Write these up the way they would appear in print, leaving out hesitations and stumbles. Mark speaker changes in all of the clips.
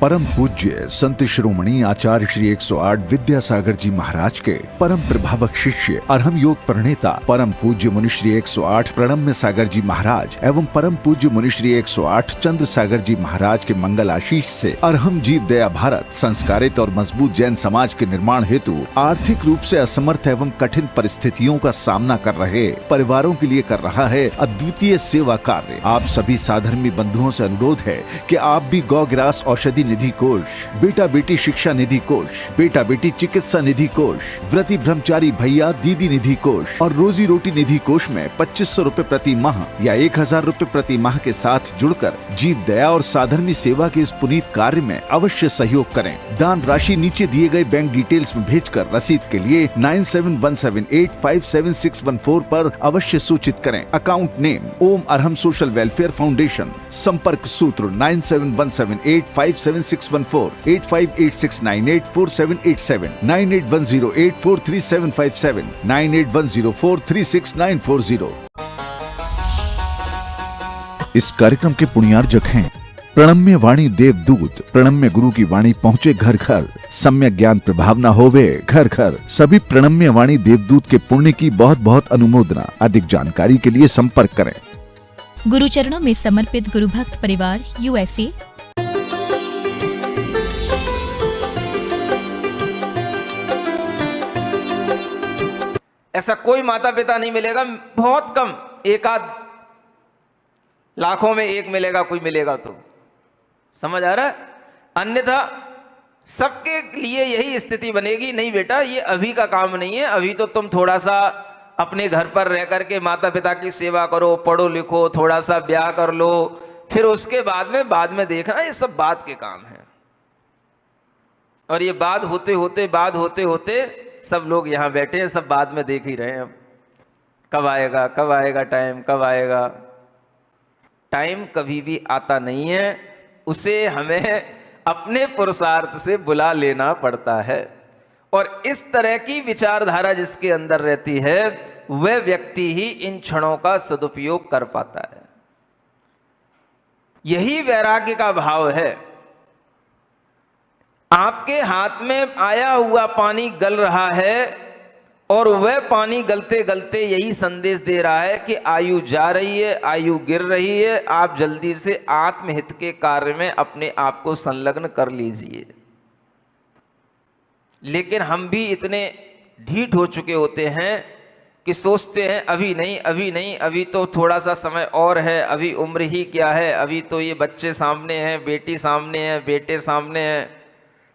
Speaker 1: परम पूज्य संत शिरोमणि आचार्य श्री 108 विद्यासागर जी महाराज के परम प्रभावक शिष्य अरहम योग प्रणेता परम पूज्य मुनि श्री 108 प्रणम्य सागर जी महाराज एवं परम पूज्य मुनि श्री 108 चंद्र सागर जी महाराज के मंगल आशीष से अरहम जीव दया भारत संस्कारित और मजबूत जैन समाज के निर्माण हेतु आर्थिक रूप से असमर्थ एवं कठिन परिस्थितियों का सामना कर रहे परिवारों के लिए कर रहा है अद्वितीय सेवा कार्य। आप सभी साधर्मी बंधुओं से अनुरोध है कि आप भी गौ ग्रास औषधि निधि कोष, बेटा बेटी शिक्षा निधि कोष, बेटा बेटी चिकित्सा निधि कोष, व्रती ब्रह्मचारी भैया दीदी निधि कोष और रोजी रोटी निधि कोष में 2500 रूपए प्रति माह या 1000 रूपए प्रति माह के साथ जुड़कर जीव दया और साधर्मी सेवा के इस पुनीत कार्य में अवश्य सहयोग करें। दान राशि नीचे दिए गए बैंक डिटेल्स में भेजकर रसीद के लिए 9717857614 पर अवश्य सूचित करें। अकाउंट नेम ओम अरहम सोशल वेलफेयर फाउंडेशन। संपर्क सूत्र 9717857614, 8586984787, 9810843757, 9810436940। इस कार्यक्रम के पुण्यार्जक हैं प्रणम्य वाणी देवदूत। प्रणम्य गुरु की वाणी पहुँचे घर घर, सम्यक ज्ञान प्रभाव न होवे घर घर। सभी प्रणम्य वाणी देवदूत के पुण्य की बहुत बहुत अनुमोदना। अधिक जानकारी के लिए संपर्क करें।
Speaker 2: गुरु चरणों में समर्पित गुरु भक्त परिवार USA।
Speaker 3: ऐसा कोई माता पिता नहीं मिलेगा, बहुत कम, एक आध लाखों में एक मिलेगा, कोई मिलेगा तो। समझ आ रहा है? अन्यथा सबके लिए यही स्थिति बनेगी, नहीं बेटा ये अभी का काम नहीं है, अभी तो तुम थोड़ा सा अपने घर पर रह करके माता पिता की सेवा करो, पढ़ो लिखो, थोड़ा सा ब्याह कर लो, फिर उसके बाद में देखना, ये सब बाद के काम है। और ये बाद होते होते सब लोग यहाँ बैठे हैं, सब बाद में देख ही रहे हैं। अब कब आएगा टाइम, कब आएगा टाइम? कभी भी आता नहीं है, उसे हमें अपने पुरुषार्थ से बुला लेना पड़ता है। और इस तरह की विचारधारा जिसके अंदर रहती है वह व्यक्ति ही इन क्षणों का सदुपयोग कर पाता है। यही वैराग्य का भाव है। आपके हाथ में आया हुआ पानी गल रहा है और वह पानी गलते गलते यही संदेश दे रहा है कि आयु जा रही है, आयु गिर रही है, आप जल्दी से आत्महित के कार्य में अपने आप को संलग्न कर लीजिए। लेकिन हम भी इतने ढीठ हो चुके होते हैं कि सोचते हैं अभी नहीं, अभी तो थोड़ा सा समय और है, अभी उम्र ही क्या है, अभी तो ये बच्चे सामने हैं, बेटी सामने है, बेटे सामने हैं,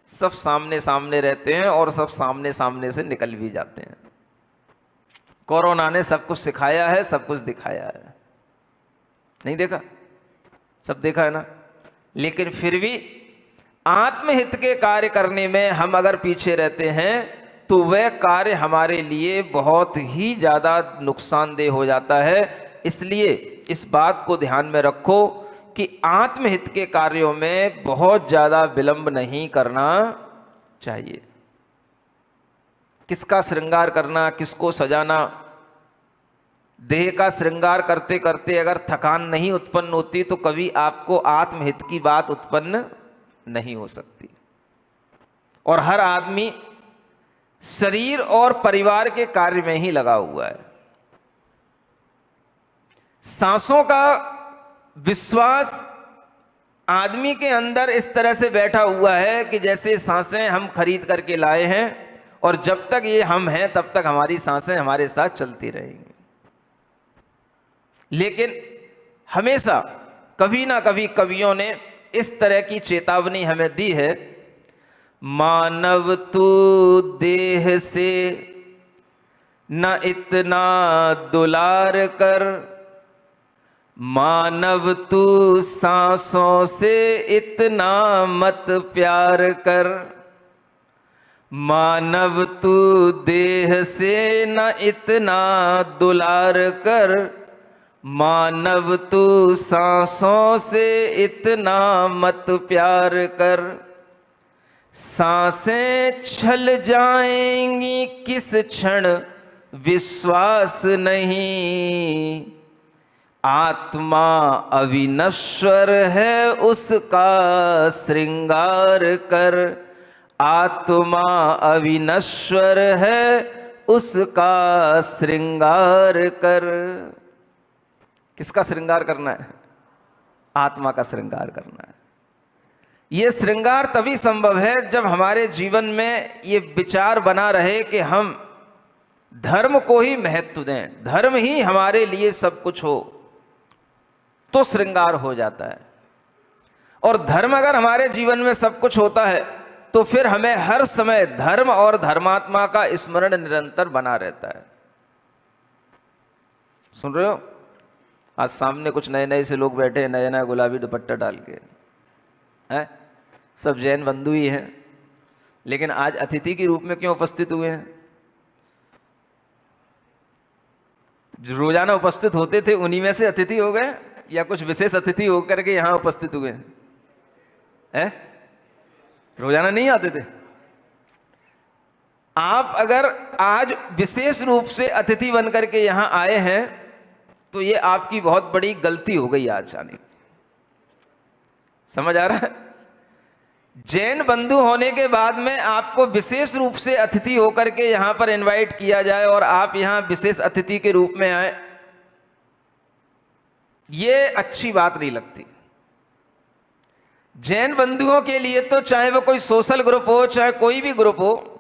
Speaker 3: सब सामने रहते हैं और सब सामने से निकल भी जाते हैं। कोरोना ने सब कुछ सिखाया है, सब कुछ दिखाया है, नहीं देखा? सब देखा है ना? लेकिन फिर भी आत्महित के कार्य करने में हम अगर पीछे रहते हैं तो वह कार्य हमारे लिए बहुत ही ज़्यादा नुकसानदेह हो जाता है। इसलिए इस बात को ध्यान में रखो कि आत्महित के कार्यों में बहुत ज़्यादा विलंब नहीं करना चाहिए। किसका श्रृंगार करना, किसको सजाना, देह का श्रृंगार करते करते अगर थकान नहीं उत्पन्न होती तो कभी आपको आत्महित की बात उत्पन्न नहीं हो सकती। और हर आदमी शरीर और परिवार के कार्य में ही लगा हुआ है। सांसों का विश्वास आदमी के अंदर इस तरह से बैठा हुआ है कि जैसे सांसें हम खरीद करके लाए हैं और जब तक ये हम हैं तब तक हमारी सांसें हमारे साथ चलती रहेंगी। लेकिन हमेशा कभी ना कभी कवियों ने इस तरह की चेतावनी हमें दी है, मानव तू देह से न इतना दुलार कर, मानव तू सांसों से इतना मत प्यार कर, मानव तू देह से न इतना दुलार कर, मानव तू सांसों से इतना मत प्यार कर, सांसें छल जाएंगी किस क्षण विश्वास नहीं, आत्मा अविनश्वर है उसका श्रृंगार कर, आत्मा अविनश्वर है उसका श्रृंगार कर। किसका श्रृंगार करना है? आत्मा का श्रृंगार करना है। यह श्रृंगार तभी संभव है जब हमारे जीवन में ये विचार बना रहे कि हम धर्म को ही महत्व दें, धर्म ही हमारे लिए सब कुछ हो, तो श्रृंगार हो जाता है। और धर्म अगर हमारे जीवन में सब कुछ होता है तो फिर हमें हर समय धर्म और धर्मात्मा का स्मरण निरंतर बना रहता है। सुन रहे हो? आज सामने कुछ नए नए से लोग बैठे हैं, नया नया गुलाबी दुपट्टा डाल के हैं, सब जैन बंधु ही हैं, लेकिन आज अतिथि के रूप में क्यों उपस्थित हुए हैं? जो रोजाना उपस्थित होते थे उन्हीं में से अतिथि हो गए, या कुछ विशेष अतिथि होकर के यहां उपस्थित हुए हैं? रोजाना नहीं आते थे। आप अगर आज विशेष रूप से अतिथि बनकर के यहां आए हैं तो ये आपकी बहुत बड़ी गलती हो गई आज आने की। समझ आ रहा है? जैन बंधु होने के बाद में आपको विशेष रूप से अतिथि होकर के यहां पर इनवाइट किया जाए और आप यहां विशेष अतिथि के रूप में आए, ये अच्छी बात नहीं लगती। जैन बंधुओं के लिए तो चाहे वो कोई सोशल ग्रुप हो, चाहे कोई भी ग्रुप हो,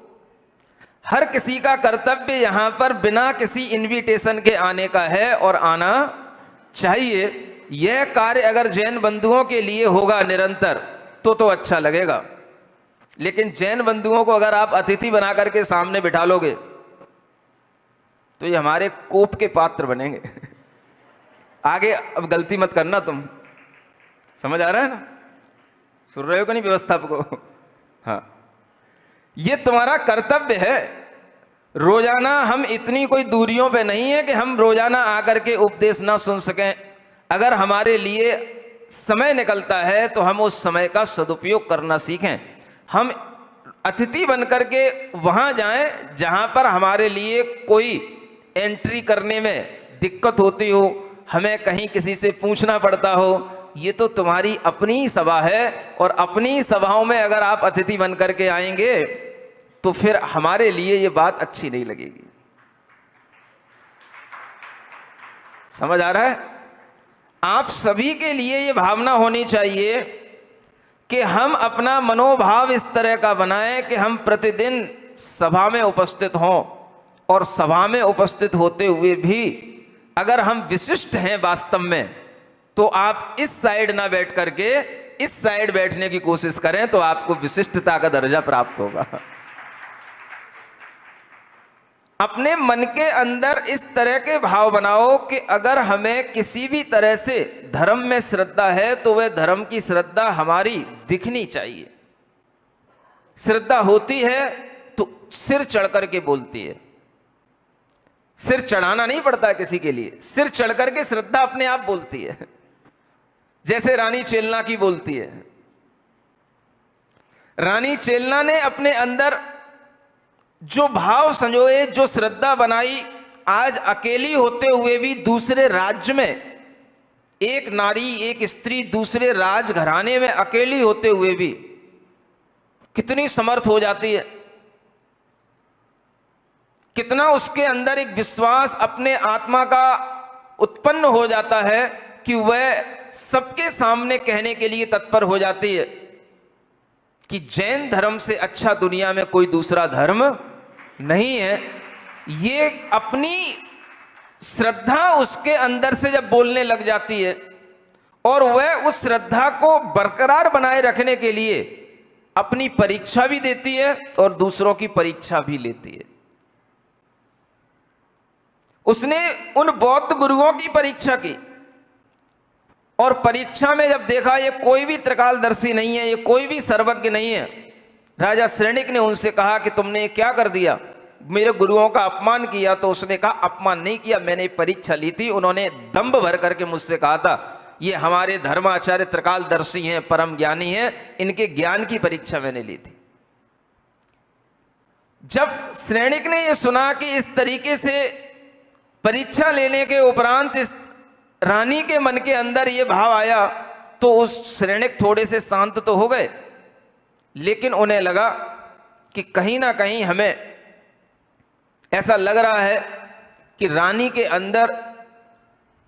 Speaker 3: हर किसी का कर्तव्य यहां पर बिना किसी इनविटेशन के आने का है और आना चाहिए। यह कार्य अगर जैन बंधुओं के लिए होगा निरंतर तो अच्छा लगेगा। लेकिन जैन बंधुओं को अगर आप अतिथि बना करके सामने बिठा लोगे तो ये हमारे कोप के पात्र बनेंगे। आगे अब गलती मत करना तुम। समझ आ रहा है ना? सुन रहे हो कि नहीं व्यवस्थापक को? हाँ, ये तुम्हारा कर्तव्य है। रोजाना हम इतनी कोई दूरियों पे नहीं है कि हम रोजाना आकर के उपदेश ना सुन सकें। अगर हमारे लिए समय निकलता है तो हम उस समय का सदुपयोग करना सीखें। हम अतिथि बनकर के वहां जाएं जहां पर हमारे लिए कोई एंट्री करने में दिक्कत होती हो, हमें कहीं किसी से पूछना पड़ता हो। ये तो तुम्हारी अपनी सभा है और अपनी सभाओं में अगर आप अतिथि बनकर के आएंगे तो फिर हमारे लिए ये बात अच्छी नहीं लगेगी। समझ आ रहा है? आप सभी के लिए ये भावना होनी चाहिए कि हम अपना मनोभाव इस तरह का बनाएं कि हम प्रतिदिन सभा में उपस्थित हों, और सभा में उपस्थित होते हुए भी अगर हम विशिष्ट हैं वास्तव में, तो आप इस साइड ना बैठ करके इस साइड बैठने की कोशिश करें तो आपको विशिष्टता का दर्जा प्राप्त होगा। अपने मन के अंदर इस तरह के भाव बनाओ कि अगर हमें किसी भी तरह से धर्म में श्रद्धा है तो वह धर्म की श्रद्धा हमारी दिखनी चाहिए। श्रद्धा होती है तो सिर चढ़ करके बोलती है। सिर चढ़ाना नहीं पड़ता किसी के लिए, सिर चढ़ करके श्रद्धा अपने आप बोलती है। जैसे रानी चेलना की बोलती है। रानी चेलना ने अपने अंदर जो भाव संजोए, जो श्रद्धा बनाई, आज अकेली होते हुए भी दूसरे राज्य में एक नारी, एक स्त्री दूसरे राज घराने में अकेली होते हुए भी कितनी समर्थ हो जाती है। कितना उसके अंदर एक विश्वास अपने आत्मा का उत्पन्न हो जाता है कि वह सबके सामने कहने के लिए तत्पर हो जाती है कि जैन धर्म से अच्छा दुनिया में कोई दूसरा धर्म नहीं है। ये अपनी श्रद्धा उसके अंदर से जब बोलने लग जाती है और वह उस श्रद्धा को बरकरार बनाए रखने के लिए अपनी परीक्षा भी देती है और दूसरों की परीक्षा भी लेती है। उसने उन बौद्ध गुरुओं की परीक्षा की और परीक्षा में जब देखा ये कोई भी त्रिकालदर्शी नहीं है, ये कोई भी सर्वज्ञ नहीं है, राजा श्रेणिक ने उनसे कहा कि तुमने क्या कर दिया, मेरे गुरुओं का अपमान किया। तो उसने कहा अपमान नहीं किया, मैंने परीक्षा ली थी। उन्होंने दंभ भर करके मुझसे कहा था ये हमारे धर्माचार्य त्रिकालदर्शी हैं, परम ज्ञानी हैं, इनके ज्ञान की परीक्षा मैंने ली थी। जब श्रेणिक ने यह सुना कि इस तरीके से परीक्षा लेने के उपरांत इस रानी के मन के अंदर ये भाव आया तो उस श्रेणिक थोड़े से शांत तो हो गए, लेकिन उन्हें लगा कि कहीं ना कहीं हमें ऐसा लग रहा है कि रानी के अंदर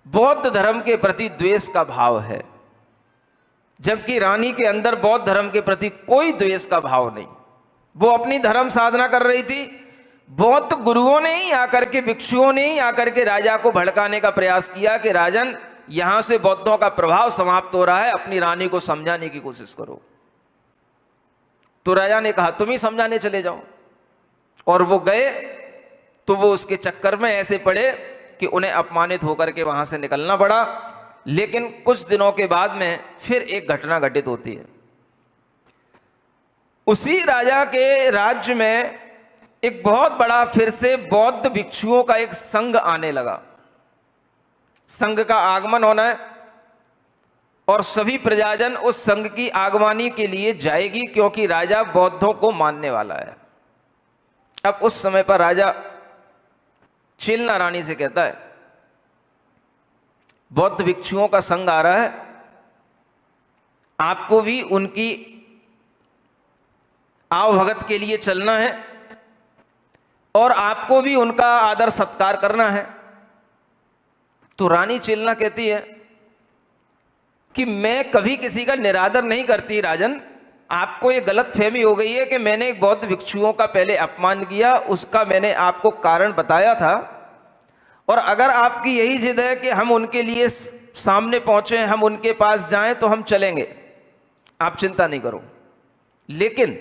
Speaker 3: बौद्ध धर्म के प्रति द्वेष का भाव है, जबकि रानी के अंदर बौद्ध धर्म के प्रति कोई द्वेष का भाव नहीं। वो अपनी धर्म साधना कर रही थी। बौद्ध गुरुओं ने ही आकर के, भिक्षुओं ने ही आकर के राजा को भड़काने का प्रयास किया कि राजन, यहां से बौद्धों का प्रभाव समाप्त हो रहा है, अपनी रानी को समझाने की कोशिश करो। तो राजा ने कहा तुम ही समझाने चले जाओ, और वो गए तो वो उसके चक्कर में ऐसे पड़े कि उन्हें अपमानित होकर के वहां से निकलना पड़ा। लेकिन कुछ दिनों के बाद में फिर एक घटना घटित होती है। उसी राजा के राज्य में एक बहुत बड़ा फिर से बौद्ध भिक्षुओं का एक संघ आने लगा। संघ का आगमन होना है और सभी प्रजाजन उस संघ की आगवानी के लिए जाएगी, क्योंकि राजा बौद्धों को मानने वाला है। अब उस समय पर राजा चिलना रानी से कहता है बौद्ध भिक्षुओं का संघ आ रहा है, आपको भी उनकी आवभगत के लिए चलना है और आपको भी उनका आदर सत्कार करना है। तो रानी चिलना कहती है कि मैं कभी किसी का निरादर नहीं करती राजन, आपको ये गलत फहमी हो गई है कि मैंने एक बौद्ध भिक्षुओं का पहले अपमान किया, उसका मैंने आपको कारण बताया था, और अगर आपकी यही जिद है कि हम उनके लिए सामने पहुंचे, हम उनके पास जाएं, तो हम चलेंगे, आप चिंता नहीं करो। लेकिन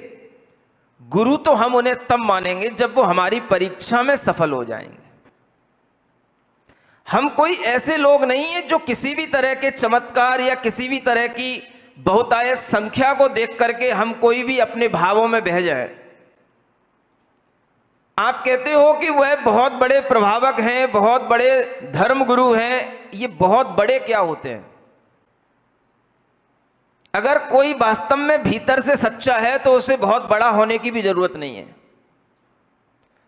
Speaker 3: गुरु तो हम उन्हें तब मानेंगे जब वो हमारी परीक्षा में सफल हो जाएंगे। हम कोई ऐसे लोग नहीं हैं जो किसी भी तरह के चमत्कार या किसी भी तरह की बहुतायत संख्या को देख करके हम कोई भी अपने भावों में बह जाए। आप कहते हो कि वह बहुत बड़े प्रभावक हैं, बहुत बड़े धर्म गुरु हैं, ये बहुत बड़े क्या होते हैं? अगर कोई वास्तव में भीतर से सच्चा है तो उसे बहुत बड़ा होने की भी जरूरत नहीं है।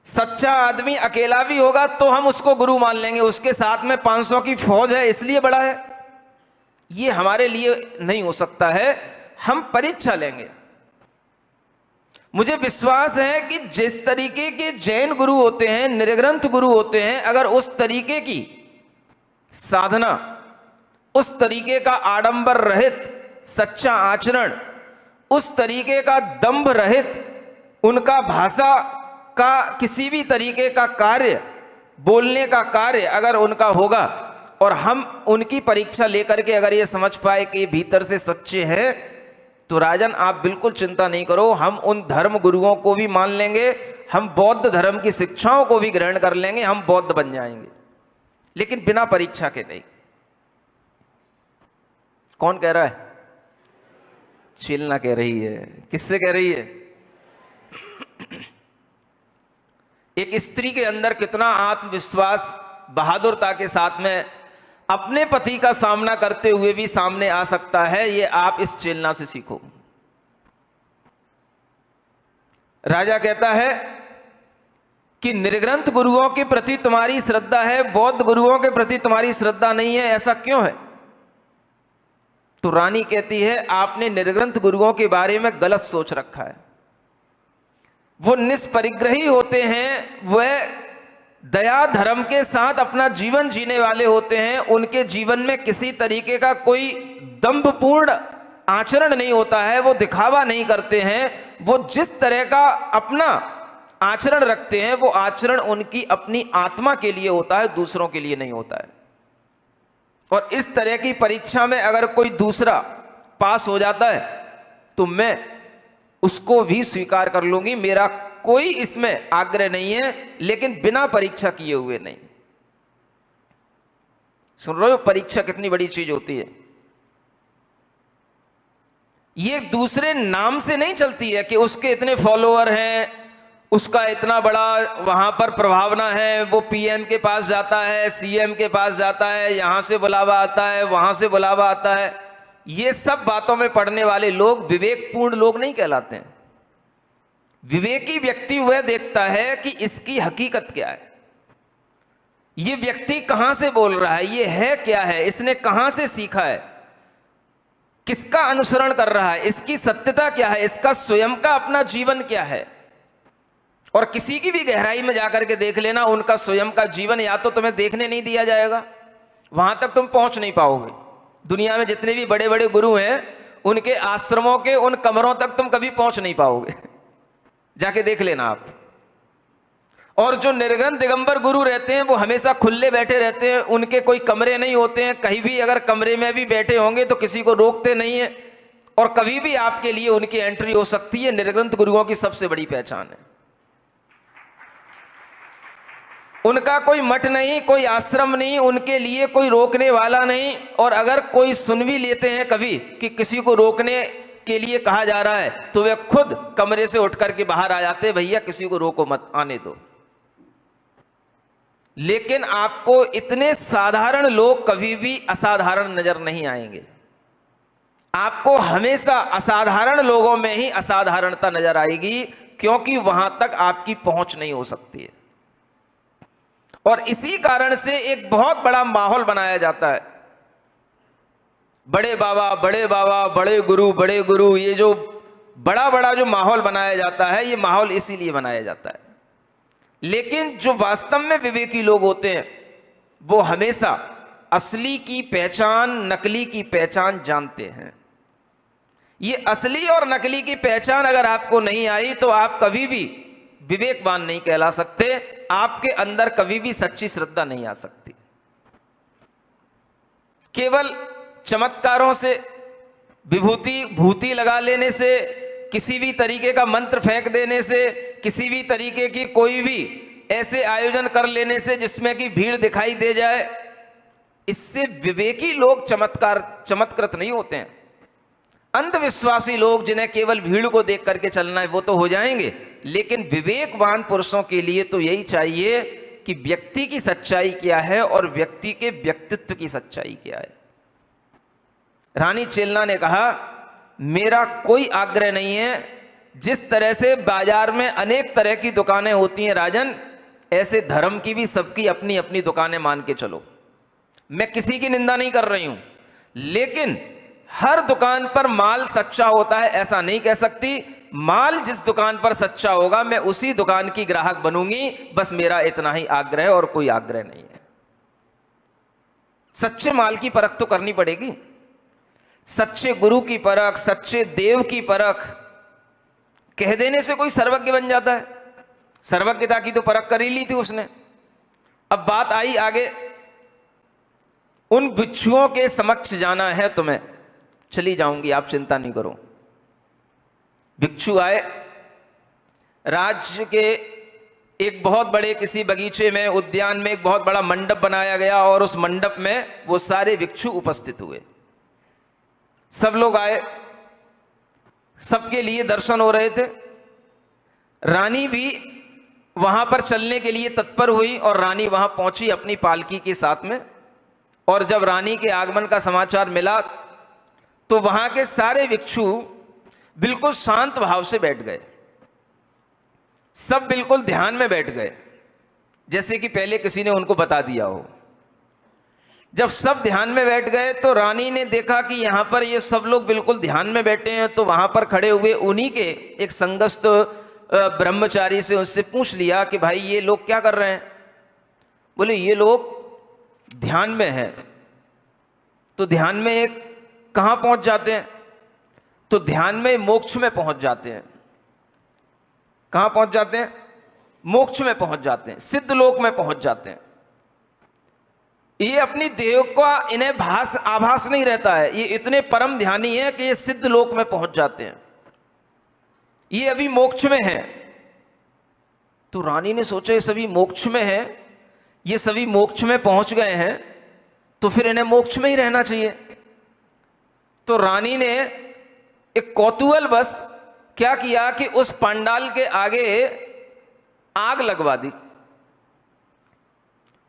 Speaker 3: सच्चा आदमी अकेला भी होगा तो हम उसको गुरु मान लेंगे, उसके साथ में 500 की फौज है इसलिए बड़ा है, ये हमारे लिए नहीं हो सकता है। हम परीक्षा लेंगे। मुझे विश्वास है कि जिस तरीके के जैन गुरु होते हैं, निर्ग्रंथ गुरु होते हैं, अगर उस तरीके की साधना, उस तरीके का आडंबर रहित सच्चा आचरण, उस तरीके का दंभ रहित, उनका भाषा का किसी भी तरीके का कार्य, बोलने का कार्य अगर उनका होगा, और हम उनकी परीक्षा लेकर के अगर ये समझ पाए कि भीतर से सच्चे हैं, तो राजन आप बिल्कुल चिंता नहीं करो, हम उन धर्म गुरुओं को भी मान लेंगे, हम बौद्ध धर्म की शिक्षाओं को भी ग्रहण कर लेंगे, हम बौद्ध बन जाएंगे, लेकिन बिना परीक्षा के नहीं। कौन कह रहा है? चिलना कह रही है। किससे कह रही है? एक स्त्री के अंदर कितना आत्मविश्वास, बहादुरता के साथ में अपने पति का सामना करते हुए भी सामने आ सकता है, ये आप इस चिलना से सीखो। राजा कहता है कि निर्ग्रंथ गुरुओं के प्रति तुम्हारी श्रद्धा है, बौद्ध गुरुओं के प्रति तुम्हारी श्रद्धा नहीं है, ऐसा क्यों है? तो रानी कहती है आपने निर्ग्रंथ गुरुओं के बारे में गलत सोच रखा है। वो निष्परिग्रही होते हैं, वह दया धर्म के साथ अपना जीवन जीने वाले होते हैं, उनके जीवन में किसी तरीके का कोई दंभपूर्ण आचरण नहीं होता है, वो दिखावा नहीं करते हैं, वो जिस तरह का अपना आचरण रखते हैं वो आचरण उनकी अपनी आत्मा के लिए होता है, दूसरों के लिए नहीं होता है। और इस तरह की परीक्षा में अगर कोई दूसरा पास हो जाता है तो मैं उसको भी स्वीकार कर लूंगी, मेरा कोई इसमें आग्रह नहीं है, लेकिन बिना परीक्षा किए हुए नहीं। सुन रहे हो परीक्षा कितनी बड़ी चीज होती है? ये दूसरे नाम से नहीं चलती है कि उसके इतने फॉलोअर हैं, उसका इतना बड़ा वहां पर प्रभावना है, वो पीएम के पास जाता है, सीएम के पास जाता है, यहां से बुलावा आता है, वहां से बुलावा आता है। ये सब बातों में पढ़ने वाले लोग विवेकपूर्ण लोग नहीं कहलाते हैं। विवेकी व्यक्ति वह देखता है कि इसकी हकीकत क्या है। ये व्यक्ति कहां से बोल रहा है, ये है क्या है, इसने कहां से सीखा है, किसका अनुसरण कर रहा है, इसकी सत्यता क्या है, इसका स्वयं का अपना जीवन क्या है। और किसी की भी गहराई में जाकर के देख लेना, उनका स्वयं का जीवन या तो तुम्हें देखने नहीं दिया जाएगा, वहां तक तुम पहुंच नहीं पाओगे। दुनिया में जितने भी बड़े बड़े गुरु हैं, उनके आश्रमों के उन कमरों तक तुम कभी पहुंच नहीं पाओगे, जाके देख लेना आप। और जो निर्ग्रंथ दिगंबर गुरु रहते हैं, वो हमेशा खुले बैठे रहते हैं, उनके कोई कमरे नहीं होते हैं, कहीं भी अगर कमरे में भी बैठे होंगे तो किसी को रोकते नहीं है, और कभी भी आपके लिए उनकी एंट्री हो सकती है। निर्ग्रंथ गुरुओं की सबसे बड़ी पहचान है। उनका कोई मठ नहीं, कोई आश्रम नहीं, उनके लिए कोई रोकने वाला नहीं। और अगर कोई सुन भी लेते हैं कभी कि किसी को रोकने के लिए कहा जा रहा है, तो वे खुद कमरे से उठ करके बाहर आ जाते हैं, भैया किसी को रोको मत, आने दो। लेकिन आपको इतने साधारण लोग कभी भी असाधारण नजर नहीं आएंगे। आपको हमेशा असाधारण लोगों में ही असाधारणता नजर आएगी, क्योंकि वहां तक आपकी पहुंच नहीं हो सकती है। और इसी कारण से एक बहुत बड़ा माहौल बनाया जाता है। बड़े बाबा, बड़े बाबा, बड़े गुरु, ये जो बड़ा बड़ा जो माहौल बनाया जाता है, ये माहौल इसीलिए बनाया जाता है। लेकिन जो वास्तव में विवेकी लोग होते हैं, वो हमेशा असली की पहचान, नकली की पहचान जानते हैं। ये असली और नकली की पहचान अगर आपको नहीं आई, तो आप कभी भी विवेकवान नहीं कहला सकते, आपके अंदर कभी भी सच्ची श्रद्धा नहीं आ सकती। केवल चमत्कारों से, विभूति भूति लगा लेने से, किसी भी तरीके का मंत्र फेंक देने से, किसी भी तरीके की कोई भी ऐसे आयोजन कर लेने से जिसमें कि भीड़ दिखाई दे जाए, इससे विवेकी लोग चमत्कृत नहीं होते हैं। अंधविश्वासी लोग, जिन्हें केवल भीड़ को देख करके चलना है, वो तो हो जाएंगे। लेकिन विवेकवान पुरुषों के लिए तो यही चाहिए कि व्यक्ति की सच्चाई क्या है और व्यक्ति के व्यक्तित्व की सच्चाई क्या है। रानी चेलना ने कहा, मेरा कोई आग्रह नहीं है, जिस तरह से बाजार में अनेक तरह की दुकानें होती हैं राजन, ऐसे धर्म की भी सबकी अपनी अपनी दुकानें मान के चलो। मैं किसी की निंदा नहीं कर रही हूं, लेकिन हर दुकान पर माल सच्चा होता है ऐसा नहीं कह सकती। माल जिस दुकान पर सच्चा होगा, मैं उसी दुकान की ग्राहक बनूंगी, बस मेरा इतना ही आग्रह है और कोई आग्रह नहीं है। सच्चे माल की परख तो करनी पड़ेगी, सच्चे गुरु की परख, सच्चे देव की परख। कह देने से कोई सर्वज्ञ बन जाता है? सर्वज्ञता की तो परख कर ही ली थी उसने। अब बात आई आगे, उन भिक्षुओं के समक्ष जाना है तुम्हें, चली जाऊंगी, आप चिंता नहीं करो। भिक्षु आए, राज्य के एक बहुत बड़े किसी बगीचे में, उद्यान में एक बहुत बड़ा मंडप बनाया गया, और उस मंडप में वो सारे भिक्षु उपस्थित हुए। सब लोग आए, सबके लिए दर्शन हो रहे थे। रानी भी वहां पर चलने के लिए तत्पर हुई, और रानी वहां पहुंची अपनी पालकी के साथ में। और जब रानी के आगमन का समाचार मिला, तो वहां के सारे भिक्षु बिल्कुल शांत भाव से बैठ गए। सब बिल्कुल ध्यान में बैठ गए, जैसे कि पहले किसी ने उनको बता दिया हो। जब सब ध्यान में बैठ गए, तो रानी ने देखा कि यहां पर ये सब लोग बिल्कुल ध्यान में बैठे हैं, तो वहां पर खड़े हुए उन्हीं के एक संगस्थ ब्रह्मचारी से उससे पूछ लिया कि भाई ये लोग क्या कर रहे हैं? बोले ये लोग ध्यान में हैं। तो ध्यान में एक कहां पहुंच जाते हैं? तो ध्यान में मोक्ष में पहुंच जाते हैं। कहां पहुंच जाते हैं? मोक्ष में पहुंच जाते हैं, सिद्ध लोक में पहुंच जाते हैं। ये अपनी देह का इन्हें आभास नहीं रहता है, ये इतने परम ध्यानी है कि ये सिद्ध लोक में पहुंच जाते हैं, ये अभी मोक्ष में है। तो रानी ने सोचा ये सभी मोक्ष में है, ये सभी मोक्ष में पहुंच गए हैं, तो फिर इन्हें मोक्ष में ही रहना चाहिए। तो रानी ने एक कौतूहल बस क्या किया कि उस पंडाल के आगे आग लगवा दी,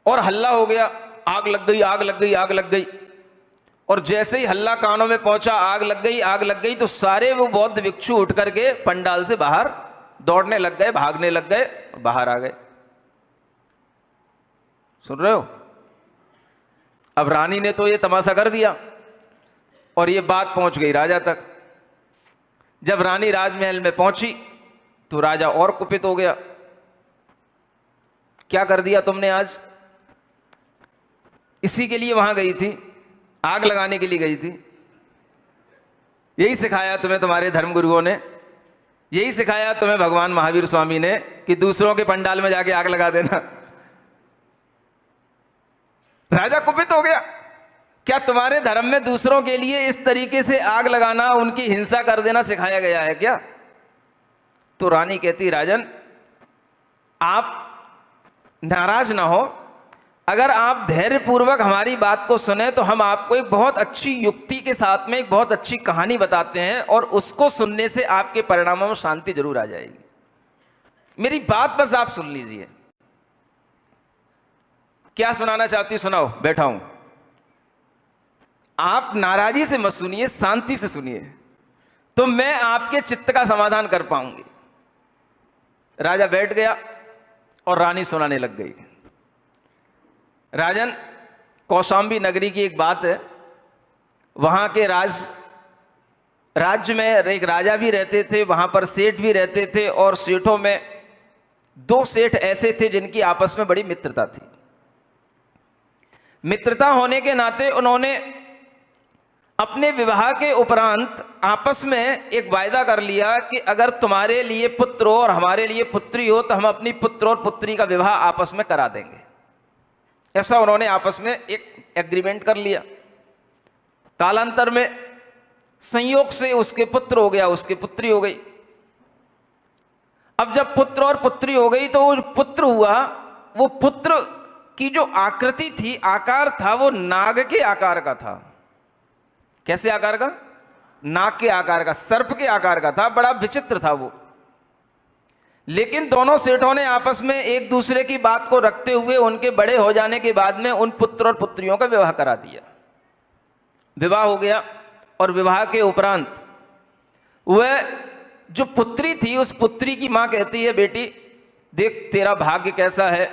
Speaker 3: और हल्ला हो गया, आग लग गई, आग लग गई, आग लग गई। और जैसे ही हल्ला कानों में पहुंचा, आग लग गई, आग लग गई, तो सारे वो बौद्ध भिक्षु उठ करके पंडाल से बाहर दौड़ने लग गए, भागने लग गए, बाहर आ गए। सुन रहे हो? अब रानी ने तो ये तमाशा कर दिया और ये बात पहुंच गई राजा तक। जब रानी राजमहल में पहुंची तो राजा और कुपित हो गया। क्या कर दिया तुमने आज? इसी के लिए वहां गई थी, आग लगाने के लिए गई थी। यही सिखाया तुम्हें तुम्हारे धर्मगुरुओं ने, यही सिखाया तुम्हें भगवान महावीर स्वामी ने कि दूसरों के पंडाल में जाके आग लगा देना। राजा कुपित हो गया। क्या तुम्हारे धर्म में दूसरों के लिए इस तरीके से आग लगाना, उनकी हिंसा कर देना सिखाया गया है क्या? तो रानी कहती, राजन आप नाराज ना हो, अगर आप धैर्यपूर्वक हमारी बात को सुने तो हम आपको एक बहुत अच्छी युक्ति के साथ में एक बहुत अच्छी कहानी बताते हैं और उसको सुनने से आपके परिणामों में शांति जरूर आ जाएगी। मेरी बात बस आप सुन लीजिए। क्या सुनाना चाहती, सुनाओ, बैठा हूं। आप नाराजी से मत सुनिए, शांति से सुनिए, तो मैं आपके चित्त का समाधान कर पाऊंगी। राजा बैठ गया और रानी सुनाने लग गई। राजन, कौशांबी नगरी की एक बात है। वहां के राज्य में एक राजा भी रहते थे, वहां पर सेठ भी रहते थे, और सेठों में 2 सेठ ऐसे थे जिनकी आपस में बड़ी मित्रता थी। मित्रता होने के नाते उन्होंने अपने विवाह के उपरांत आपस में एक वायदा कर लिया कि अगर तुम्हारे लिए पुत्र हो और हमारे लिए पुत्री हो तो हम अपनी पुत्र और पुत्री का विवाह आपस में करा देंगे। ऐसा उन्होंने आपस में एक एग्रीमेंट कर लिया। कालांतर में संयोग से उसके पुत्र हो गया, उसकी पुत्री हो गई। अब जब पुत्र और पुत्री हो गई तो वो पुत्र हुआ, वो पुत्र की जो आकृति थी, आकार था, वो नाग के आकार का था। कैसे आकार का? नाग के आकार का, सर्प के आकार का था। बड़ा विचित्र था वो। लेकिन दोनों सेठों ने आपस में एक दूसरे की बात को रखते हुए उनके बड़े हो जाने के बाद में उन पुत्र और पुत्रियों का विवाह करा दिया। विवाह हो गया और विवाह के उपरांत वह जो पुत्री थी, उस पुत्री की मां कहती है, बेटी देख तेरा भाग्य कैसा है,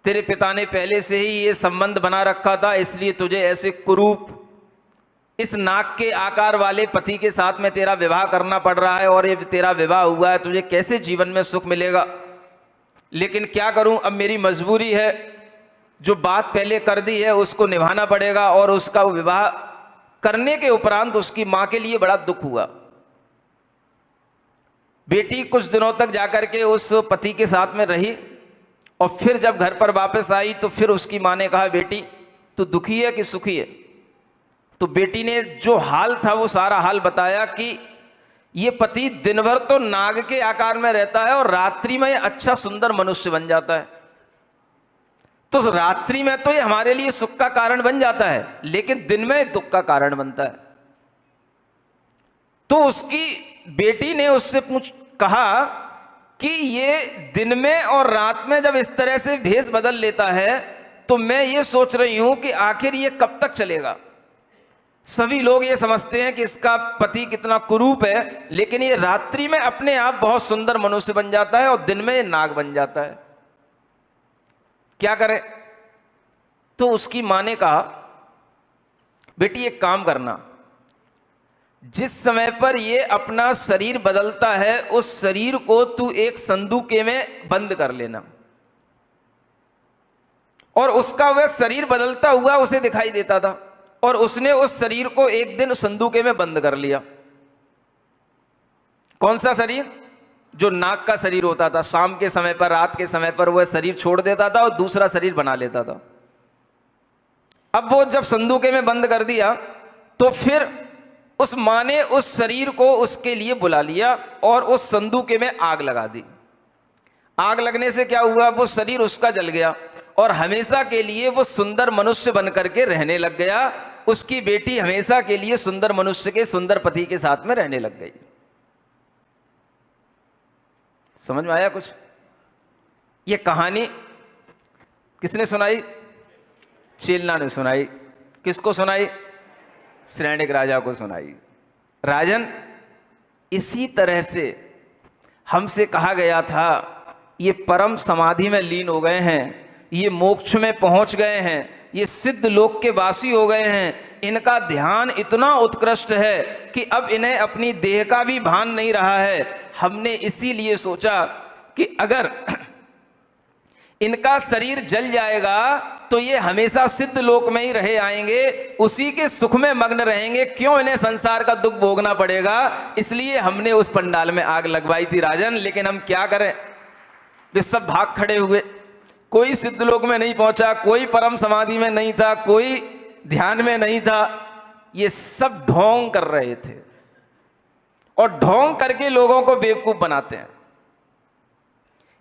Speaker 3: तेरे पिता ने पहले से ही ये संबंध बना रखा था, इसलिए तुझे ऐसे कुरूप इस नाग के आकार वाले पति के साथ में तेरा विवाह करना पड़ रहा है, और ये तेरा विवाह हुआ है, तुझे कैसे जीवन में सुख मिलेगा। लेकिन क्या करूं, अब मेरी मजबूरी है, जो बात पहले कर दी है उसको निभाना पड़ेगा। और उसका विवाह करने के उपरांत उसकी मां के लिए बड़ा दुख हुआ। बेटी कुछ दिनों तक जाकर के उस पति के साथ में रही, और फिर जब घर पर वापस आई तो फिर उसकी मां ने कहा, बेटी तू दुखी है कि सुखी है? तो बेटी ने जो हाल था वो सारा हाल बताया कि ये पति दिन भर तो नाग के आकार में रहता है और रात्रि में अच्छा सुंदर मनुष्य बन जाता है। तो रात्रि में तो ये हमारे लिए सुख का कारण बन जाता है, लेकिन दिन में दुख का कारण बनता है। तो उसकी बेटी ने उससे कहा कि ये दिन में और रात में जब इस तरह से भेष बदल लेता है तो मैं ये सोच रही हूं कि आखिर ये कब तक चलेगा। सभी लोग ये समझते हैं कि इसका पति कितना कुरूप है, लेकिन ये रात्रि में अपने आप बहुत सुंदर मनुष्य बन जाता है और दिन में ये नाग बन जाता है। क्या करे? तो उसकी मां ने कहा, बेटी एक काम करना, जिस समय पर ये अपना शरीर बदलता है उस शरीर को तू एक संदूके में बंद कर लेना, और उसका वह शरीर बदलता हुआ उसे दिखाई देता था, और उसने उस शरीर को एक दिन संदूके में बंद कर लिया। कौन सा शरीर? जो नाग का शरीर होता था। शाम के समय पर, रात के समय पर वह शरीर छोड़ देता था और दूसरा शरीर बना लेता था। अब वो जब संदूके में बंद कर दिया तो फिर उस मां ने उस शरीर को उसके लिए बुला लिया और उस संदूके में आग लगा दी। आग लगने से क्या हुआ, वो शरीर उसका जल गया और हमेशा के लिए वो सुंदर मनुष्य बन करके रहने लग गया। उसकी बेटी हमेशा के लिए सुंदर मनुष्य के सुंदर पति के साथ में रहने लग गई। समझ में आया कुछ? ये कहानी किसने सुनाई? चेलना ने सुनाई। किसको सुनाई? श्रेणिक राजा को सुनाई। राजन, इसी तरह से हमसे कहा गया था ये परम समाधि में लीन हो गए हैं, ये मोक्ष में पहुंच गए हैं, ये सिद्ध लोक के वासी हो गए हैं, इनका ध्यान इतना उत्कृष्ट है कि अब इन्हें अपनी देह का भी भान नहीं रहा है। हमने इसीलिए सोचा कि अगर इनका शरीर जल जाएगा तो ये हमेशा सिद्ध लोक में ही रहे आएंगे, उसी के सुख में मग्न रहेंगे, क्यों इन्हें संसार का दुख भोगना पड़ेगा। इसलिए हमने उस पंडाल में आग लगवाई थी राजन। लेकिन हम क्या करें, वे सब भाग खड़े हुए, कोई सिद्ध लोक में नहीं पहुंचा, कोई परम समाधि में नहीं था, कोई ध्यान में नहीं था। ये सब ढोंग कर रहे थे और ढोंग करके लोगों को बेवकूफ बनाते हैं।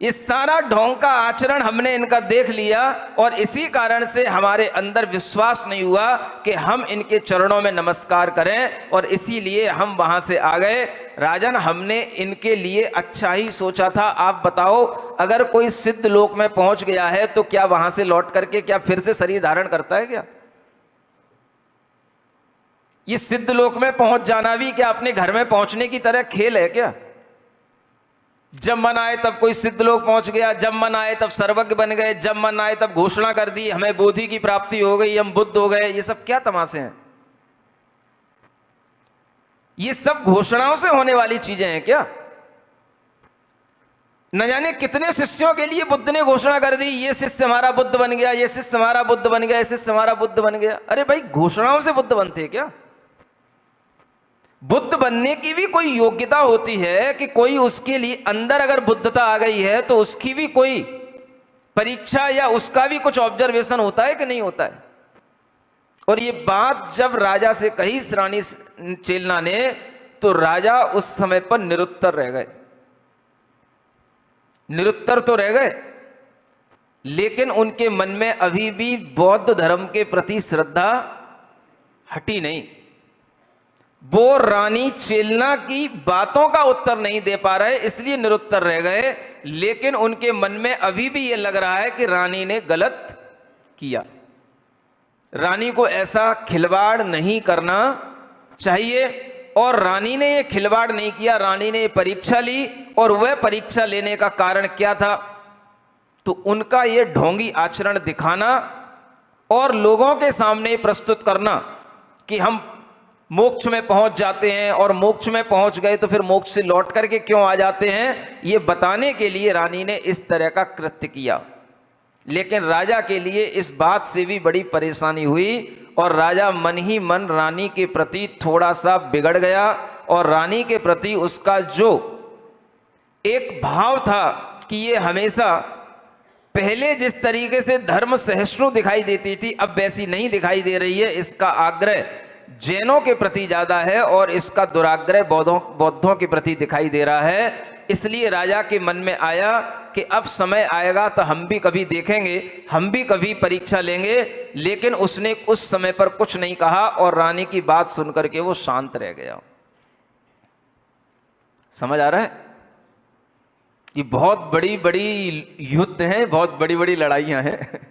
Speaker 3: ये सारा ढोंग का आचरण हमने इनका देख लिया और इसी कारण से हमारे अंदर विश्वास नहीं हुआ कि हम इनके चरणों में नमस्कार करें, और इसीलिए हम वहां से आ गए। राजन, हमने इनके लिए अच्छा ही सोचा था। आप बताओ, अगर कोई सिद्ध लोक में पहुंच गया है तो क्या वहां से लौट करके क्या फिर से शरीर धारण करता है क्या? ये सिद्ध लोक में पहुंच जाना भी क्या अपने घर में पहुंचने की तरह खेल है क्या? जब मन आए तब कोई सिद्ध लोक पहुंच गया, जब मन आए तब सर्वज्ञ बन गए, जब मन आए तब घोषणा कर दी हमें बोधि की प्राप्ति हो गई, हम बुद्ध हो गए। ये सब क्या तमाशे हैं? ये सब घोषणाओं से होने वाली चीजें हैं क्या? न जाने कितने शिष्यों के लिए बुद्ध ने घोषणा कर दी, ये शिष्य हमारा बुद्ध बन गया, ये शिष्य हमारा बुद्ध बन गया, ये शिष्य हमारा बुद्ध बन गया। अरे भाई, घोषणाओं से बुद्ध बनते हैं क्या? बुद्ध बनने की भी कोई योग्यता होती है कि कोई उसके लिए अंदर अगर बुद्धता आ गई है तो उसकी भी कोई परीक्षा या उसका भी कुछ ऑब्जर्वेशन होता है कि नहीं होता है। और ये बात जब राजा से कही रानी चेलना ने, तो राजा उस समय पर निरुत्तर रह गए। निरुत्तर तो रह गए, लेकिन उनके मन में अभी भी बौद्ध धर्म के प्रति श्रद्धा हटी नहीं। वो रानी चेलना की बातों का उत्तर नहीं दे पा रहे, इसलिए निरुत्तर रह गए। लेकिन उनके मन में अभी भी ये लग रहा है कि रानी ने गलत किया, रानी को ऐसा खिलवाड़ नहीं करना चाहिए। और रानी ने ये खिलवाड़ नहीं किया, रानी ने ये परीक्षा ली। और वह परीक्षा लेने का कारण क्या था? तो उनका ये ढोंगी आचरण दिखाना और लोगों के सामने प्रस्तुत करना कि हम मोक्ष में पहुंच जाते हैं, और मोक्ष में पहुंच गए तो फिर मोक्ष से लौट करके क्यों आ जाते हैं, ये बताने के लिए रानी ने इस तरह का कृत्य किया। लेकिन राजा के लिए इस बात से भी बड़ी परेशानी हुई, और राजा मन ही मन रानी के प्रति थोड़ा सा बिगड़ गया। और रानी के प्रति उसका जो एक भाव था कि ये हमेशा पहले जिस तरीके से धर्म सहिष्णु दिखाई देती थी, अब वैसी नहीं दिखाई दे रही है। इसका आग्रह जैनों के प्रति ज्यादा है और इसका दुराग्रह बौद्धों के प्रति दिखाई दे रहा है। इसलिए राजा के मन में आया कि अब समय आएगा तो हम भी कभी देखेंगे, हम भी कभी परीक्षा लेंगे। लेकिन उसने उस समय पर कुछ नहीं कहा और रानी की बात सुनकर के वो शांत रह गया। समझ आ रहा है? ये बहुत बड़ी बड़ी युद्ध हैं, बहुत बड़ी बड़ी लड़ाइयां हैं।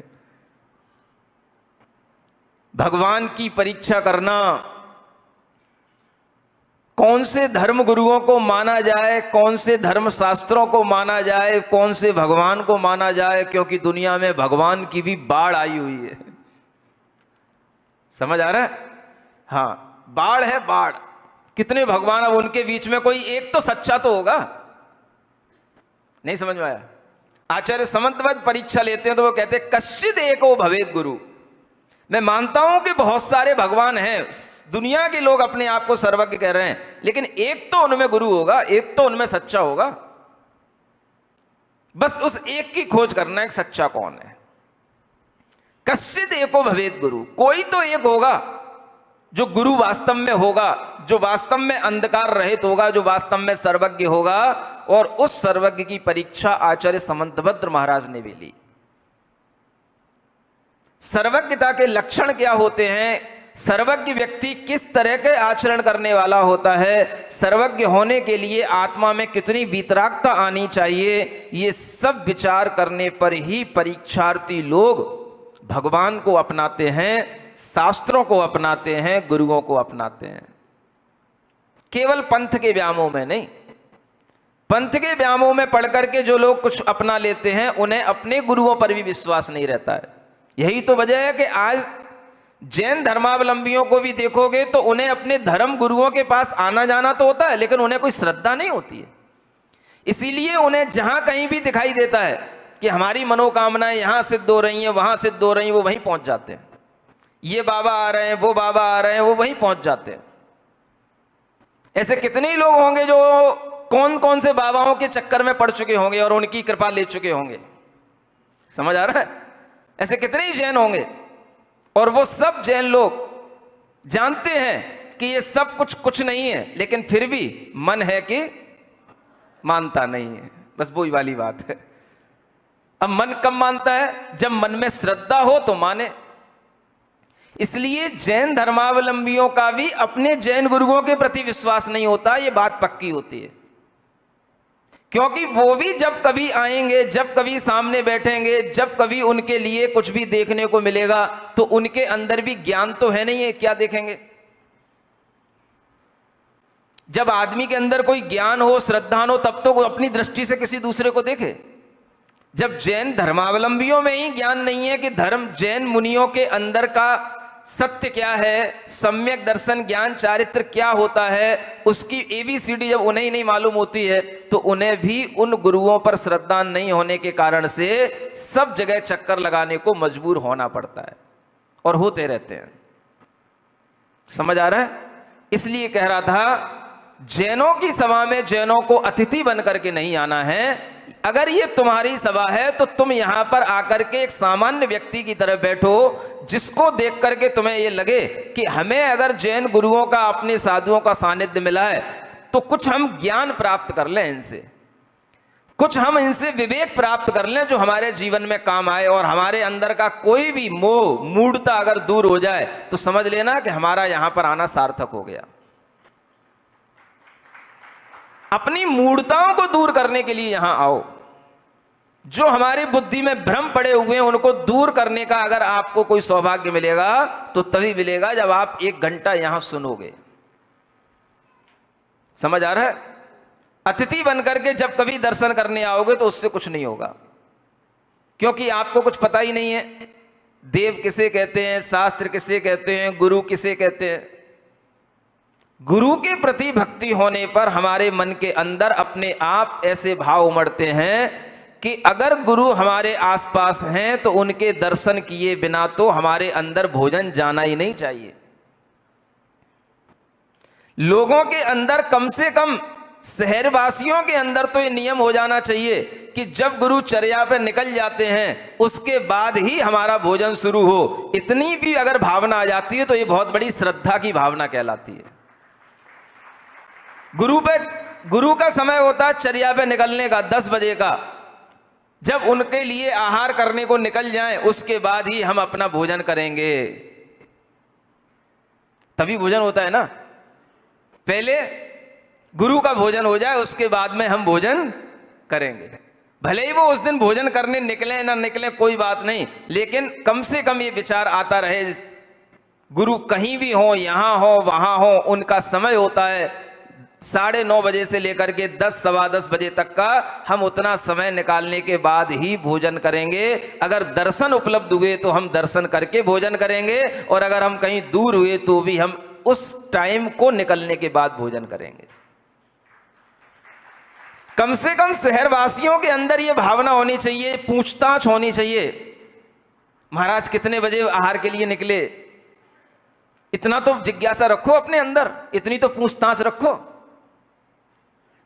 Speaker 3: भगवान की परीक्षा करना, कौन से धर्म गुरुओं को माना जाए, कौन से धर्म शास्त्रों को माना जाए, कौन से भगवान को माना जाए, क्योंकि दुनिया में भगवान की भी बाढ़ आई हुई है। समझ आ रहा है? हाँ, बाढ़ है, बाढ़। कितने भगवान, अब उनके बीच में कोई एक तो सच्चा तो होगा। नहीं समझ में आया? आचार्य समंतवत परीक्षा लेते हैं तो वो कहते हैं कश्चिद एको भवेद गुरु। मैं मानता हूं कि बहुत सारे भगवान हैं, दुनिया के लोग अपने आप को सर्वज्ञ कह रहे हैं, लेकिन एक तो उनमें गुरु होगा, एक तो उनमें सच्चा होगा। बस उस एक की खोज करना है कि सच्चा कौन है। कश्चिद एको भवेद गुरु, कोई तो एक होगा जो गुरु वास्तव में होगा, जो वास्तव में अंधकार रहित होगा, जो वास्तव में सर्वज्ञ होगा। और उस सर्वज्ञ की परीक्षा आचार्य समंतभद्र महाराज ने भी ली। सर्वज्ञता के लक्षण क्या होते हैं, सर्वज्ञ व्यक्ति किस तरह के आचरण करने वाला होता है, सर्वज्ञ होने के लिए आत्मा में कितनी वीतरागता आनी चाहिए, ये सब विचार करने पर ही परीक्षार्थी लोग भगवान को अपनाते हैं, शास्त्रों को अपनाते हैं, गुरुओं को अपनाते हैं। केवल पंथ के व्यामों में नहीं। पंथ के व्यामों में पढ़ करके जो लोग कुछ अपना लेते हैं उन्हें अपने गुरुओं पर भी विश्वास नहीं रहता है। यही तो वजह है कि आज जैन धर्मावलंबियों को भी देखोगे तो उन्हें अपने धर्म गुरुओं के पास आना जाना तो होता है, लेकिन उन्हें कोई श्रद्धा नहीं होती है। इसीलिए उन्हें जहां कहीं भी दिखाई देता है कि हमारी मनोकामनाएं यहां सिद्ध हो रही हैं, वहां सिद्ध हो रही हैं, वो वहीं पहुंच जाते हैं। ये बाबा आ रहे हैं, वो बाबा आ रहे हैं, वो वहीं पहुंच जाते हैं। ऐसे कितने ही लोग होंगे जो कौन कौन से बाबाओं के चक्कर में पड़ चुके होंगे और उनकी कृपा ले चुके होंगे। समझ आ रहा है? ऐसे कितने ही जैन होंगे और वो सब जैन लोग जानते हैं कि ये सब कुछ नहीं है, लेकिन फिर भी मन है कि मानता नहीं है। बस वही वाली बात है। अब मन कब मानता है? जब मन में श्रद्धा हो तो माने। इसलिए जैन धर्मावलंबियों का भी अपने जैन गुरुओं के प्रति विश्वास नहीं होता, ये बात पक्की होती है। क्योंकि वो भी जब कभी आएंगे, जब कभी सामने बैठेंगे, जब कभी उनके लिए कुछ भी देखने को मिलेगा तो उनके अंदर भी ज्ञान तो है नहीं है, क्या देखेंगे? जब आदमी के अंदर कोई ज्ञान हो, श्रद्धा हो, तब तो वो अपनी दृष्टि से किसी दूसरे को देखे। जब जैन धर्मावलंबियों में ही ज्ञान नहीं है कि धर्म जैन मुनियों के अंदर का सत्य क्या है, सम्यक दर्शन ज्ञान चारित्र क्या होता है, उसकी ABCD जब उन्हें ही नहीं मालूम होती है तो उन्हें भी उन गुरुओं पर श्रद्धा नहीं होने के कारण से सब जगह चक्कर लगाने को मजबूर होना पड़ता है और होते रहते हैं। समझ आ रहा है? इसलिए कह रहा था जैनों की सभा में जैनों को अतिथि बन करके नहीं आना है। अगर ये तुम्हारी सभा है तो तुम यहां पर आकर के एक सामान्य व्यक्ति की तरह बैठो, जिसको देख करके तुम्हें ये लगे कि हमें अगर जैन गुरुओं का, अपने साधुओं का सानिध्य मिला है तो कुछ हम ज्ञान प्राप्त कर लें इनसे, कुछ हम इनसे विवेक प्राप्त कर लें जो हमारे जीवन में काम आए, और हमारे अंदर का कोई भी मोह मूढ़ता अगर दूर हो जाए तो समझ लेना कि हमारा यहां पर आना सार्थक हो गया। अपनी मूढ़ताओं को दूर करने के लिए यहां आओ। जो हमारी बुद्धि में भ्रम पड़े हुए हैं उनको दूर करने का अगर आपको कोई सौभाग्य मिलेगा तो तभी मिलेगा जब आप 1 घंटा यहां सुनोगे। समझ आ रहा है? अतिथि बनकर के जब कभी दर्शन करने आओगे तो उससे कुछ नहीं होगा, क्योंकि आपको कुछ पता ही नहीं है देव किसे कहते हैं, शास्त्र किसे कहते हैं, गुरु किसे कहते हैं। गुरु के प्रति भक्ति होने पर हमारे मन के अंदर अपने आप ऐसे भाव उमड़ते हैं कि अगर गुरु हमारे आसपास हैं तो उनके दर्शन किए बिना तो हमारे अंदर भोजन जाना ही नहीं चाहिए। लोगों के अंदर, कम से कम शहरवासियों के अंदर तो ये नियम हो जाना चाहिए कि जब गुरु चर्या पर निकल जाते हैं उसके बाद ही हमारा भोजन शुरू हो। इतनी भी अगर भावना आ जाती है तो ये बहुत बड़ी श्रद्धा की भावना कहलाती है। गुरु का समय होता है चर्या पे निकलने का 10 बजे का। जब उनके लिए आहार करने को निकल जाएं उसके बाद ही हम अपना भोजन करेंगे, तभी भोजन होता है ना। पहले गुरु का भोजन हो जाए उसके बाद में हम भोजन करेंगे। भले ही वो उस दिन भोजन करने निकले ना निकले कोई बात नहीं, लेकिन कम से कम ये विचार आता रहे गुरु कहीं भी हो, यहां हो वहां हो, उनका समय होता है 9:30 बजे से लेकर के 10, सवा 10 बजे तक का। हम उतना समय निकालने के बाद ही भोजन करेंगे। अगर दर्शन उपलब्ध हुए तो हम दर्शन करके भोजन करेंगे, और अगर हम कहीं दूर हुए तो भी हम उस टाइम को निकलने के बाद भोजन करेंगे। कम से कम शहरवासियों के अंदर यह भावना होनी चाहिए, पूछताछ होनी चाहिए। महाराज कितने बजे आहार के लिए निकले? इतना तो जिज्ञासा रखो अपने अंदर, इतनी तो पूछताछ रखो।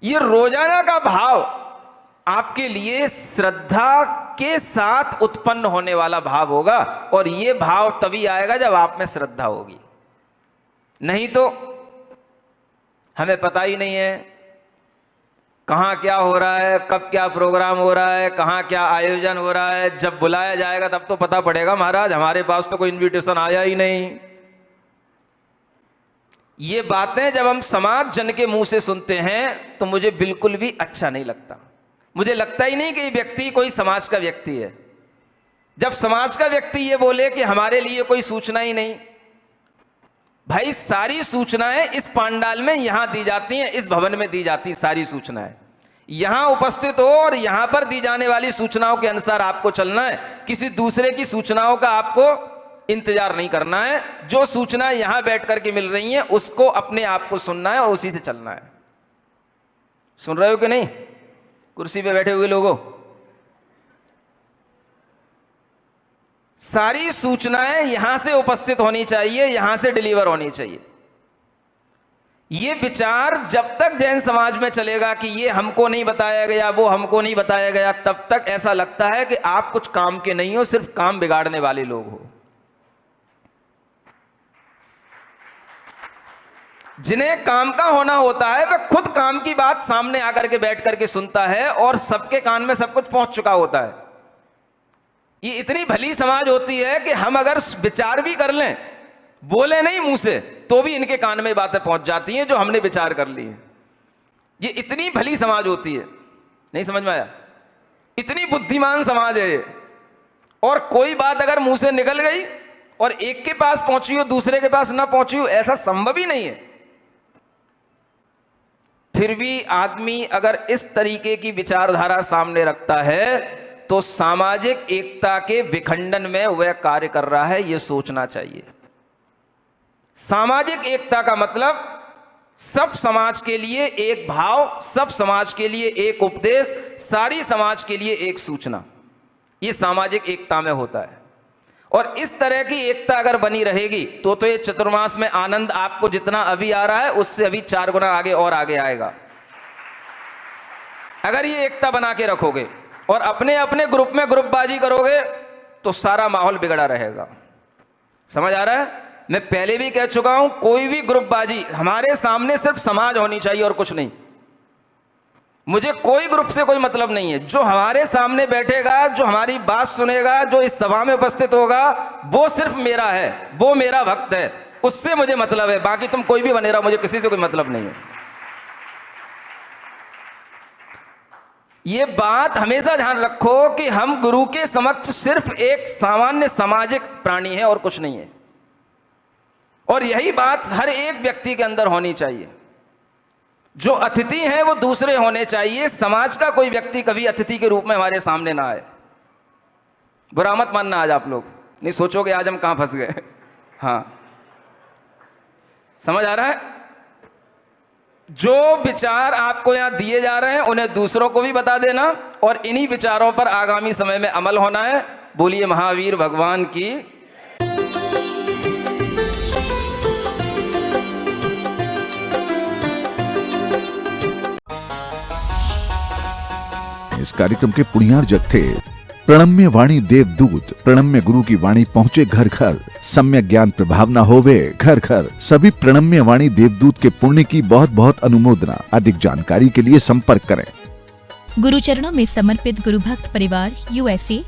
Speaker 3: ये रोजाना का भाव आपके लिए श्रद्धा के साथ उत्पन्न होने वाला भाव होगा, और ये भाव तभी आएगा जब आप में श्रद्धा होगी। नहीं तो हमें पता ही नहीं है कहां क्या हो रहा है, कब क्या प्रोग्राम हो रहा है, कहां क्या आयोजन हो रहा है। जब बुलाया जाएगा तब तो पता पड़ेगा महाराज हमारे पास तो कोई इनविटेशन आया ही नहीं। ये बातें जब हम समाज जन के मुंह से सुनते हैं तो मुझे बिल्कुल भी अच्छा नहीं लगता। मुझे लगता ही नहीं कि ये व्यक्ति कोई समाज का व्यक्ति है। जब समाज का व्यक्ति ये बोले कि हमारे लिए कोई सूचना ही नहीं, भाई सारी सूचनाएं इस पांडाल में यहां दी जाती हैं, इस भवन में दी जाती हैं सारी सूचनाएं। यहां उपस्थित हो और यहां पर दी जाने वाली सूचनाओं के अनुसार आपको चलना है। किसी दूसरे की सूचनाओं का आपको इंतजार नहीं करना है। जो सूचना यहां बैठ करके मिल रही है उसको अपने आप को सुनना है और उसी से चलना है। सुन रहे हो कि नहीं कुर्सी पे बैठे हुए लोगों? सारी सूचनाएं यहां से उपस्थित होनी चाहिए, यहां से डिलीवर होनी चाहिए। ये विचार जब तक जैन समाज में चलेगा कि ये हमको नहीं बताया गया, वो हमको नहीं बताया गया, तब तक ऐसा लगता है कि आप कुछ काम के नहीं हो, सिर्फ काम बिगाड़ने वाले लोग हो। जिन्हें काम का होना होता है वह खुद काम की बात सामने आकर के बैठ करके सुनता है और सबके कान में सब कुछ पहुंच चुका होता है। ये इतनी भली समाज होती है कि हम अगर विचार भी कर लें, बोले नहीं मुंह से, तो भी इनके कान में बातें पहुंच जाती हैं जो हमने विचार कर ली है। ये इतनी भली समाज होती है, नहीं समझ में आया? इतनी बुद्धिमान समाज है ये। और कोई बात अगर मुंह से निकल गई और एक के पास पहुंची हो दूसरे के पास ना पहुंची हो, ऐसा संभव ही नहीं है। फिर भी आदमी अगर इस तरीके की विचारधारा सामने रखता है तो सामाजिक एकता के विखंडन में वह कार्य कर रहा है, यह सोचना चाहिए। सामाजिक एकता का मतलब सब समाज के लिए एक भाव, सब समाज के लिए एक उपदेश, सारी समाज के लिए एक सूचना, यह सामाजिक एकता में होता है। और इस तरह की एकता अगर बनी रहेगी तो ये चतुर्मास में आनंद आपको जितना अभी आ रहा है उससे अभी 4 गुना आगे और आगे आएगा। अगर ये एकता बना के रखोगे और अपने अपने ग्रुप में ग्रुपबाजी करोगे तो सारा माहौल बिगड़ा रहेगा। समझ आ रहा है? मैं पहले भी कह चुका हूं, कोई भी ग्रुपबाजी, हमारे सामने सिर्फ समाज होनी चाहिए और कुछ नहीं। मुझे कोई ग्रुप से कोई मतलब नहीं है। जो हमारे सामने बैठेगा, जो हमारी बात सुनेगा, जो इस सभा में उपस्थित होगा, वो सिर्फ मेरा है, वो मेरा भक्त है, उससे मुझे मतलब है। बाकी तुम कोई भी बने रहो, मुझे किसी से कोई मतलब नहीं है। ये बात हमेशा ध्यान रखो कि हम गुरु के समक्ष सिर्फ एक सामान्य सामाजिक प्राणी है और कुछ नहीं है। और यही बात हर एक व्यक्ति के अंदर होनी चाहिए। जो अतिथि हैं वो दूसरे होने चाहिए। समाज का कोई व्यक्ति कभी अतिथि के रूप में हमारे सामने ना आए। बुरा मत मानना, आज आप लोग नहीं सोचोगे आज हम कहां फंस गए। हाँ, समझ आ रहा है? जो विचार आपको यहां दिए जा रहे हैं उन्हें दूसरों को भी बता देना और इन्हीं विचारों पर आगामी समय में अमल होना है। बोलिए महावीर भगवान की।
Speaker 1: इस कार्यक्रम के पुण्यार जग थे प्रणम्य वाणी देवदूत। प्रणम्य गुरु की वाणी पहुंचे घर घर, सम्यक ज्ञान प्रभाव न होवे घर घर। सभी प्रणम्य वाणी देवदूत के पुण्य की बहुत बहुत अनुमोदना। अधिक जानकारी के लिए संपर्क करें।
Speaker 2: गुरुचरणों में समर्पित गुरु भक्त परिवार USA।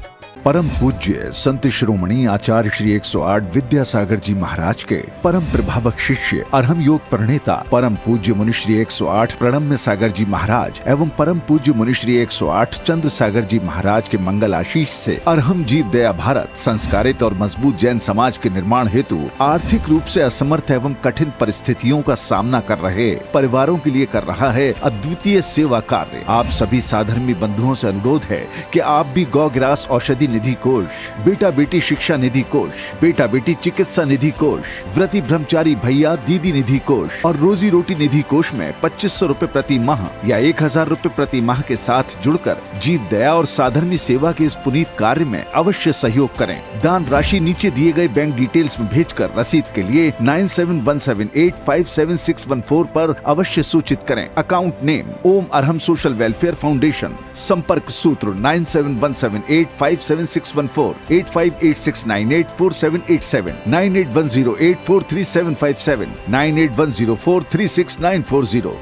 Speaker 1: परम पूज्य संत शिरोमणि आचार्य श्री 108 विद्यासागर जी महाराज के परम प्रभावक शिष्य अरहम योग प्रणेता परम पूज्य मुनिश्री 108 प्रणम्य सागर जी महाराज एवं परम पूज्य मुनिश्री 108 चंद्र सागर जी महाराज के मंगल आशीष से अरहम जीव दया भारत संस्कारित और मजबूत जैन समाज के निर्माण हेतु आर्थिक रूप से असमर्थ एवं कठिन परिस्थितियों का सामना कर रहे परिवारों के लिए कर रहा है अद्वितीय सेवा कार्य। आप सभी साधर्मी बंधुओं से अनुरोध है कि आप भी गौग्रास औषधि निधि कोष, बेटा बेटी शिक्षा निधि कोष, बेटा बेटी चिकित्सा निधि कोष, व्रती ब्रह्मचारी भैया दीदी निधि कोष और रोजी रोटी निधि कोष में 2500 रुपए प्रति माह या 1000 रुपए प्रति माह के साथ जुड़कर जीव दया और साधर्मी सेवा के इस पुनीत कार्य में अवश्य सहयोग करें। दान राशि नीचे दिए गए बैंक डिटेल्स में भेजकर रसीद के लिए 9717857614 पर अवश्य सूचित करें। अकाउंट नेम ओम अरहम सोशल वेलफेयर फाउंडेशन। संपर्क सूत्र 9717857614 8586984787 9810843757 9810436940।